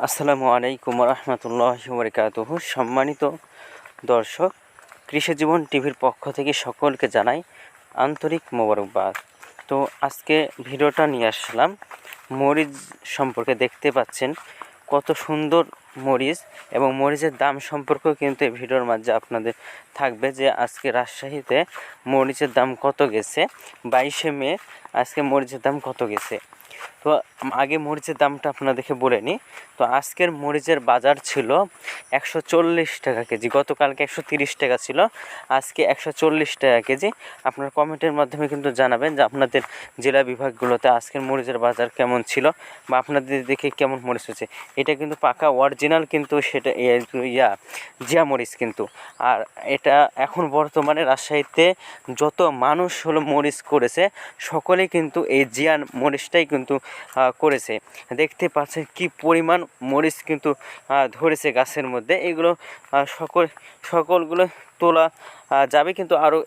আসসালামু আলাইকুম রহমতুল্লাহি ওয়া বারাকাতুহু। সম্মানিত দর্শক, কৃষি জীবন টিভির পক্ষ থেকে সকলকে জানাই আন্তরিক মোবারকবাদ। তো আজকে ভিডিওটা নিয়ে আসলাম মরিচ সম্পর্কে। দেখতে পাচ্ছেন কত সুন্দর মরিচ, এবং মরিচের দাম সম্পর্কেও কিন্তু এই ভিডিওর মাঝে আপনাদের থাকবে যে আজকে রাজশাহীতে মরিচের দাম কত গেছে। 22শে মে আজকে মরিচের দাম কত গেছে। তো আগে মরিচের দামটা আপনাদেরকে বলে নিই। তো আজকের মরিচের বাজার ছিল 140 টাকা কেজি। গতকালকে 130 টাকা ছিল, আজকে 140 টাকা কেজি। আপনার কমেন্টের মাধ্যমে কিন্তু জানাবেন যে আপনাদের জেলা বিভাগগুলোতে আজকের মরিচের বাজার কেমন ছিল, বা আপনাদের দেখে কেমন মরিচ হচ্ছে। এটা কিন্তু পাকা অরিজিনাল, কিন্তু সেটা জিয়া মরিচ কিন্তু। আর এটা এখন বর্তমানে রাজশাহীতে যত মানুষ হলো মরিচ করেছে, সকলেই কিন্তু এই জিয়া মরিচটাই কিন্তু করেছে। দেখতে পাচ্ছেন কি পরিমাণ মরিচ কিন্তু ধরেছে গাছের মধ্যে। এগুলো সকলগুলো তোলা যাবে, কিন্তু আরও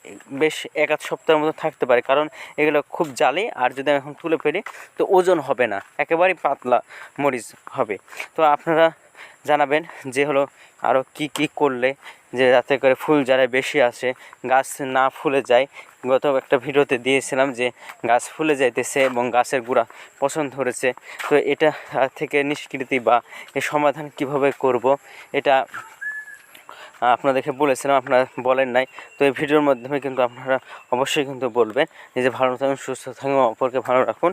বেশ 1-8 সপ্তাহের মতো থাকতে পারে, কারণ এগুলো খুব জালি। আর যদি এখন তুলে ফেলি তো ওজন হবে না, একেবারেই পাতলা মরিচ হবে। তো আপনারা জানাবেন যে হলো আরও কি করলে যে যাতে করে ফুল যারা বেশি আসে, গাছ না ফুলে যায়। গত একটা ভিডিওতে দিয়েছিলাম যে গাছ ফুলে যাইতেছে এবং গাছের গোড়া পছন্দ ধরেছে। তো এটা থেকে নিষ্কৃতি বা এর সমাধান কিভাবে করব, এটা আপনাদেরকে বলেছিলাম, আপনারা বলেন নাই। তো এই ভিডিওর মাধ্যমে কিন্তু আপনারা অবশ্যই কিন্তু বলবেন যে ভালো থাকুন, সুস্থ থাকুন, অপরকে ভালো রাখুন।